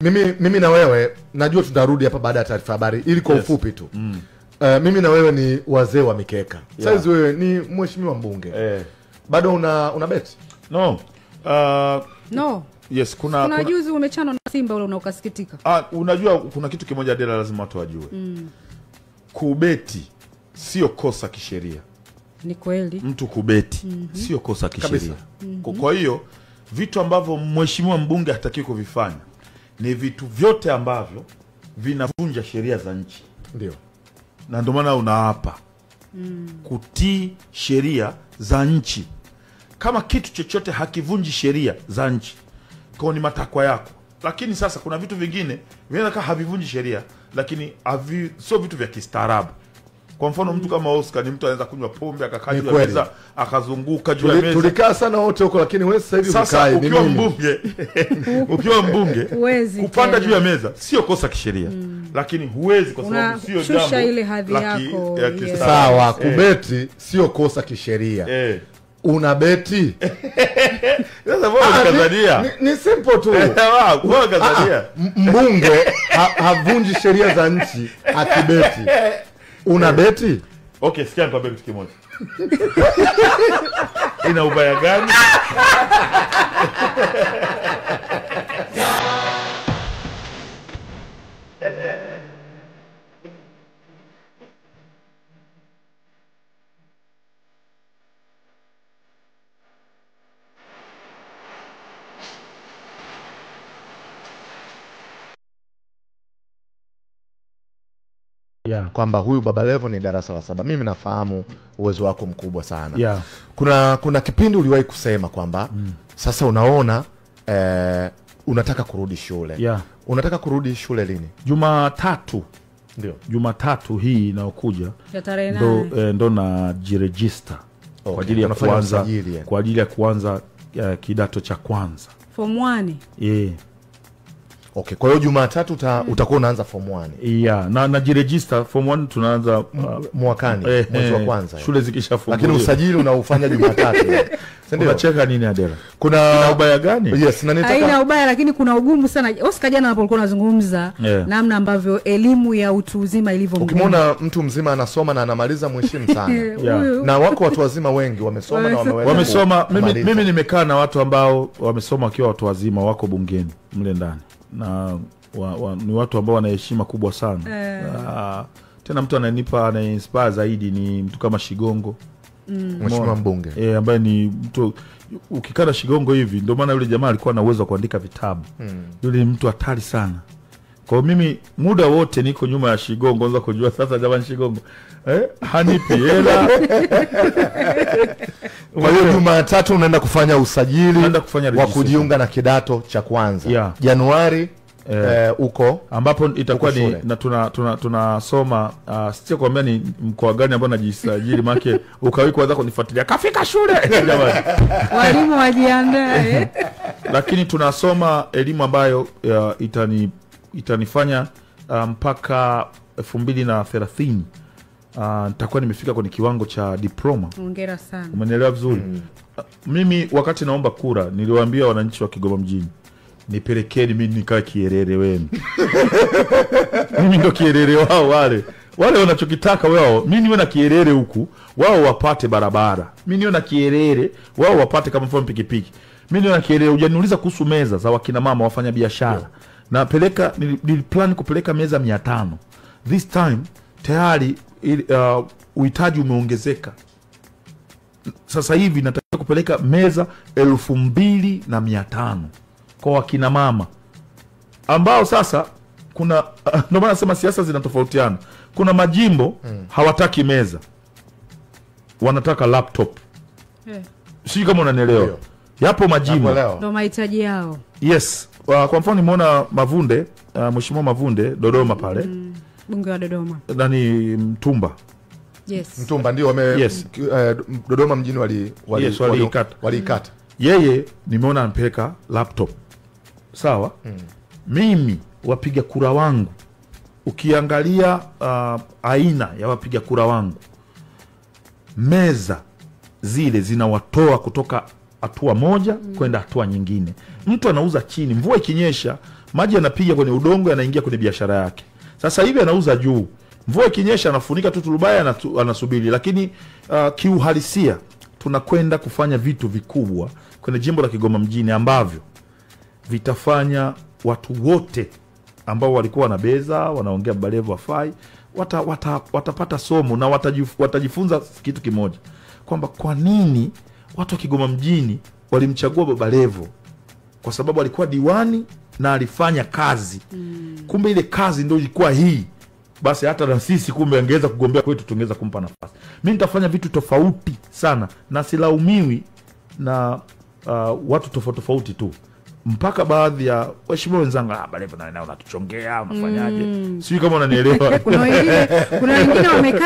Mimi na wewe najua tutarudi hapa baada ya taarifa habari ili kwa ufupi tu. Mimi na wewe ni wazee wa mikeka. Sasa wewe ni mheshimiwa mbunge. Bado una beti? No. No. Yes, kuna juzi umechana na Simba ule unaukasikitika. Unajua kuna kitu kimoja Adela lazima watu wajue. Kubeti sio kosa kisheria. Ni kweli. Mtu kubeti sio kosa kisheria. Kwa hiyo vitu ambavyo mheshimiwa mbunge hatakiwi kuvifanya ni vitu vyote ambavyo vinavunja sheria za nchi. Ndio. Na ndio maana unaapa kutii sheria za nchi. Kama kitu chochote hakivunji sheria za nchi, kwa ni matakwa yako. Lakini sasa kuna vitu vingine vinaweza kama havivunji sheria, lakini sio vitu vya kistaarabu. Kwa mfano mtu kama Oscar ni mtu anaweza kunywa pombe akakaa juu ya meza akazunguka juu ya meza. Tulikaa sana wote huko, lakini wewe sasa hivi umekaa hivi. Ukiwa mbunge kupanda juu ya meza sio kosa kisheria. Lakini huwezi kwa sababu sio jambo ile hadhi yako. Sawa, kubeti sio kosa kisheria. Una beti? Sasa mbona Tanzania? Ni simple tu. Mbona Tanzania? Mbunge havunji sheria za nchi akibeti. Una beti? Okay, sikia nikwambie kitu kimoja. Ina ubaya gani? Kwamba huyu Baba Levo ni darasa la 7. Mimi nafahamu uwezo wako mkubwa sana. Kuna kipindi uliwahi kusema kwamba sasa unaona unataka kurudi shule. Unataka kurudi shule lini? Jumatatu. Ndio. Jumatatu hii inayokuja ndo na jiregister kwa ajili ya kuanza kidato cha kwanza. Form 1. Okay, kwa hiyo Jumatatu utakuwa unaanza form 1. Na jiregister form 1 tunaanza mwakani, mwezi wa kwanza. Shule zikishafunguliwa. Lakini usajili unaufanya Jumatatu. Ndio. Unacheka nini Adela? Kuna ubaya gani? Yes, na nitaka. Haina ubaya, lakini kuna ugumu sana. Oscar jana alipokuwa anazungumza namna ambavyo elimu ya utu uzima ilivyo. Ukimwona mtu mzima anasoma na anamaliza, mheshimu sana. Na wako watu wazima wengi wamesoma na wamesoma. Mimi nimekaa na watu ambao wamesoma wakiwa watu wazima wako bungeni mle ndani. Na ni watu ambao wana heshima kubwa sana. Tena mtu anainspire zaidi ni mtu kama Shigongo. Mheshimiwa mbunge. Ambaye ni mtu ukikana Shigongo hivi, ndio maana yule jamaa alikuwa na uwezo wa kuandika vitabu. Yule ni mtu hatari sana. Kwa mimi muda wote niko nyuma ya Shigongo, anza kujua sasa jamani Shigongo hanipi hela. Kwa hiyo Jumatatu unaenda kufanya usajili wa kujiunga na kidato cha kwanza. Januari uko ambapo itakuwa ni na tunasoma sio kwambia ni mkoa gani ambao najisajili make ukawi kwanza kunifuatilia kafika shule jamani. Walimu wajiandae. Lakini tunasoma elimu ambayo itanifanya mpaka 2030 nitakuwa nimefika kwenye kiwango cha diploma. Hongera sana. Umenielewa vizuri? Mimi wakati naomba kura niliwaambia wananchi wa Kigoma mjini, nipelekeni mimi nikaa kierere wenu. Mimi ndo kierere wao wale wanachokitaka wao. Mimi niwe na kierere huku, wao wapate barabara. Mimi niwe na kierere, wao wapate kama mfano pikipiki. Mimi niwe na kierere. Hujaniuliza kuhusu meza za wakina mama wafanya biashara. Napeleka niliplan kupeleka meza 500. This time tayari uhitaji umeongezeka. Sasa hivi nataka kupeleka meza 2500 kwa wakina mama ambao sasa kuna ndio maana nasema siasa zinatofautiana. Kuna majimbo hawataki meza, wanataka laptop. Sio kama unanielewa. Yapo majimbo ndio mahitaji yao. Yes. Kwa mfano nimeona Mavunde, mheshimiwa Mavunde Dodoma pale. Bunge wa Dodoma. Nani Mtumba. Mtumba ndio Dodoma mjini walikata. Yeye nimeona anapeleka laptop. Sawa? Mimi wapiga kura wangu ukiangalia aina ya wapiga kura wangu, meza zile zinawatoa kutoka hatua moja kwenda hatua nyingine. Mtu anauza chini, mvua ikinyesha maji yanapiga kwenye udongo, yanaingia kwenye biashara yake. Sasa hivi anauza juu, mvua ikinyesha anafunika tu turubai, anasubiri. Lakini kiuhalisia tunakwenda kufanya vitu vikubwa kwenye jimbo la Kigoma mjini ambavyo vitafanya watu wote ambao walikuwa wanabeza, wanaongea Baba Levo hafai, watapata somo na watajifunza kitu kimoja, kwamba kwa nini watu wa Kigoma mjini walimchagua Baba Levo. Kwa sababu alikuwa diwani na alifanya kazi. Kumbe ile kazi ndio ilikuwa hii. Basi hata na sisi kumbe angeweza kugombea kwetu, tungeweza kumpa nafasi. Mimi nitafanya vitu tofauti sana na silaumiwi na watu tofauti tu. Mpaka baadhi ya waheshimiwa wenzangu, Baba Levo na unatuchongea, unafanyaje? Sijui kama unanielewa. Kuna wengine wamekaa